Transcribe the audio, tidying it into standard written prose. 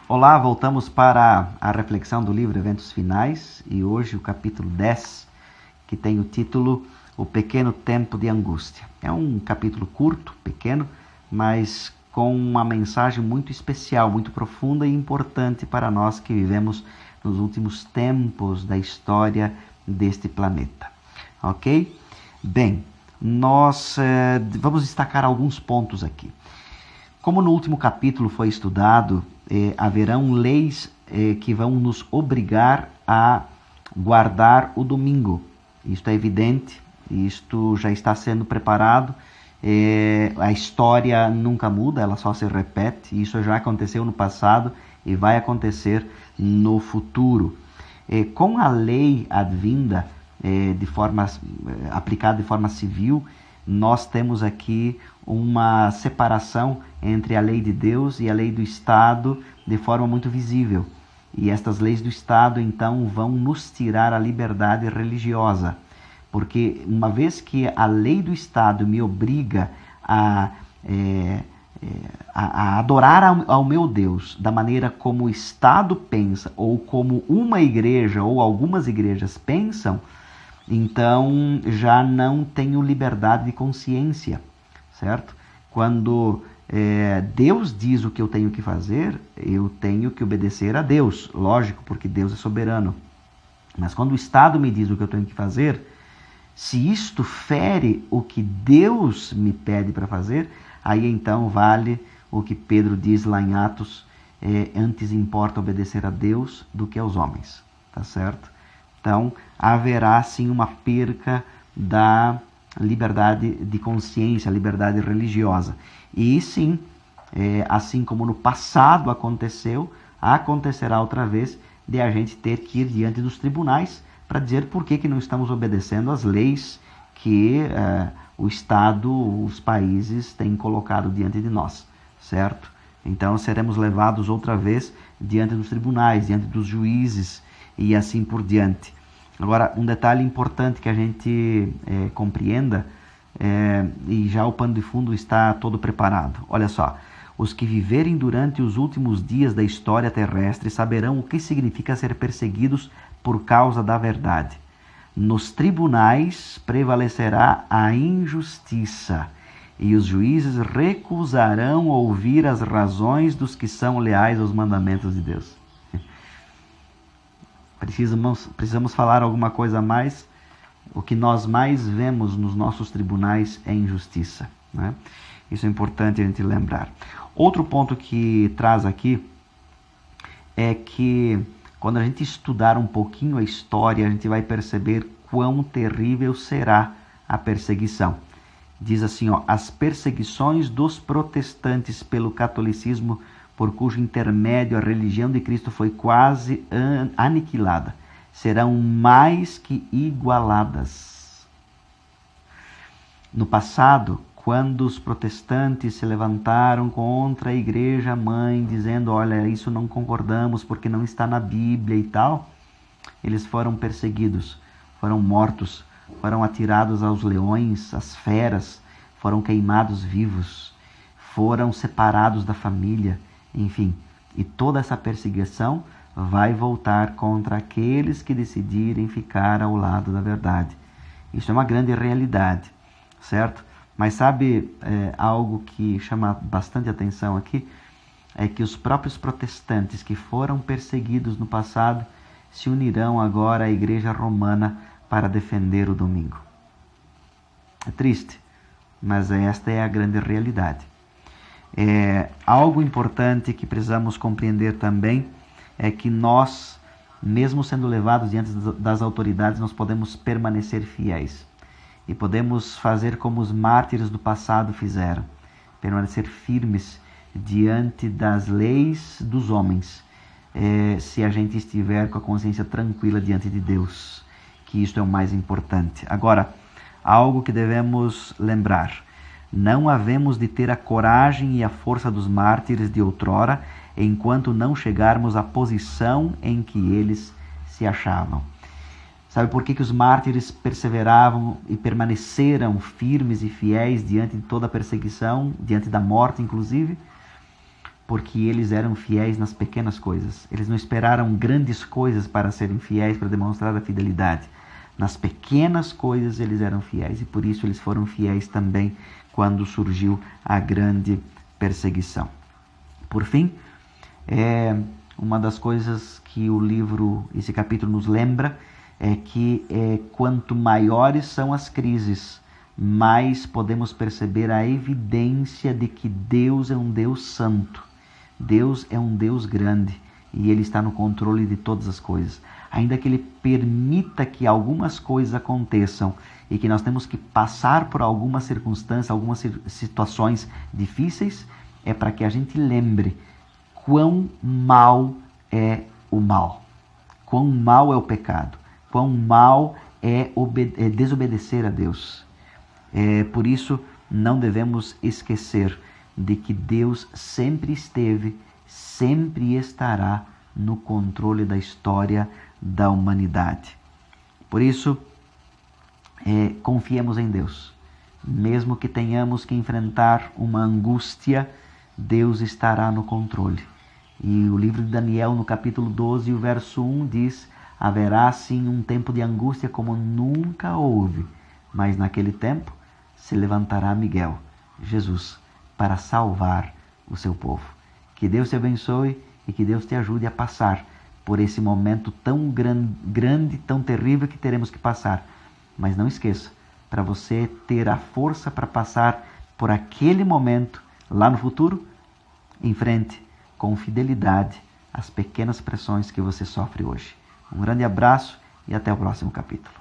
Olá, voltamos para a reflexão do livro Eventos Finais e hoje o capítulo 10, que tem o título O Pequeno Tempo de Angústia. É um capítulo curto, pequeno, mas com uma mensagem muito especial, muito profunda e importante para nós que vivemos nos últimos tempos da história deste planeta. Ok? Bem, nós vamos destacar alguns pontos aqui. Como no último capítulo foi estudado, haverão leis que vão nos obrigar a guardar o domingo. Isto é evidente, isto já está sendo preparado. A história nunca muda, ela só se repete. Isso já aconteceu no passado e vai acontecer no futuro. Com a lei advinda, aplicada de forma civil, nós temos aqui uma separação entre a lei de Deus e a lei do Estado de forma muito visível. E estas leis do Estado, então, vão nos tirar a liberdade religiosa. Porque uma vez que a lei do Estado me obriga a adorar ao meu Deus da maneira como o Estado pensa, ou como uma igreja ou algumas igrejas pensam, então já não tenho liberdade de consciência, certo? Quando Deus diz o que eu tenho que fazer, eu tenho que obedecer a Deus, lógico, porque Deus é soberano. Mas quando o Estado me diz o que eu tenho que fazer, se isto fere o que Deus me pede para fazer, aí então vale o que Pedro diz lá em Atos, antes importa obedecer a Deus do que aos homens, tá certo? Então, haverá sim uma perca da liberdade de consciência, liberdade religiosa. E sim, assim como no passado aconteceu, acontecerá outra vez de a gente ter que ir diante dos tribunais para dizer por que não estamos obedecendo às leis que o Estado, os países têm colocado diante de nós, certo? Então seremos levados outra vez diante dos tribunais, diante dos juízes e assim por diante. Agora, um detalhe importante que a gente compreenda, e já o pano de fundo está todo preparado. Olha só, os que viverem durante os últimos dias da história terrestre saberão o que significa ser perseguidos por causa da verdade. Nos tribunais prevalecerá a injustiça, e os juízes recusarão ouvir as razões dos que são leais aos mandamentos de Deus. Precisamos falar alguma coisa a mais. O que nós mais vemos nos nossos tribunais é injustiça, né? Isso é importante a gente lembrar. Outro ponto que traz aqui é que quando a gente estudar um pouquinho a história, a gente vai perceber quão terrível será a perseguição. Diz assim, as perseguições dos protestantes pelo catolicismo, por cujo intermédio a religião de Cristo foi quase aniquilada, serão mais que igualadas. No passado, quando os protestantes se levantaram contra a igreja mãe, dizendo, olha, isso não concordamos porque não está na Bíblia e tal, eles foram perseguidos, foram mortos, foram atirados aos leões, às feras, foram queimados vivos, foram separados da família, enfim, e toda essa perseguição vai voltar contra aqueles que decidirem ficar ao lado da verdade. Isso é uma grande realidade, certo? Mas sabe, algo que chama bastante atenção aqui, é que os próprios protestantes que foram perseguidos no passado se unirão agora à Igreja Romana para defender o domingo. É triste, mas esta é a grande realidade. Algo importante que precisamos compreender também é que nós, mesmo sendo levados diante das autoridades, nós podemos permanecer fiéis. E podemos fazer como os mártires do passado fizeram, permanecer firmes diante das leis dos homens, se a gente estiver com a consciência tranquila diante de Deus, que isto é o mais importante. Agora, algo que devemos lembrar: não havemos de ter a coragem e a força dos mártires de outrora, enquanto não chegarmos à posição em que eles se achavam. Sabe por que os mártires perseveravam e permaneceram firmes e fiéis diante de toda a perseguição, diante da morte inclusive? porque eles eram fiéis nas pequenas coisas. Eles não esperaram grandes coisas para serem fiéis, para demonstrar a fidelidade. Nas pequenas coisas eles eram fiéis, e por isso eles foram fiéis também quando surgiu a grande perseguição. Por fim, uma das coisas que o livro, esse capítulo nos lembra, é que quanto maiores são as crises, mais podemos perceber a evidência de que Deus é um Deus santo. Deus é um Deus grande e Ele está no controle de todas as coisas. Ainda que Ele permita que algumas coisas aconteçam e que nós temos que passar por algumas circunstâncias, algumas situações difíceis, é para que a gente lembre quão mal é o mal, quão mal é o pecado, quão mal é desobedecer a Deus. Por isso, não devemos esquecer de que Deus sempre esteve, sempre estará no controle da história da humanidade. Por isso, confiemos em Deus. Mesmo que tenhamos que enfrentar uma angústia, Deus estará no controle. E o livro de Daniel, no capítulo 12, o verso 1 diz: haverá sim um tempo de angústia como nunca houve, mas naquele tempo se levantará Miguel, Jesus, para salvar o seu povo. Que Deus te abençoe e que Deus te ajude a passar por esse momento tão grande, tão terrível que teremos que passar. Mas não esqueça, para você ter a força para passar por aquele momento lá no futuro, enfrente com fidelidade as pequenas pressões que você sofre hoje. Um grande abraço e até o próximo capítulo.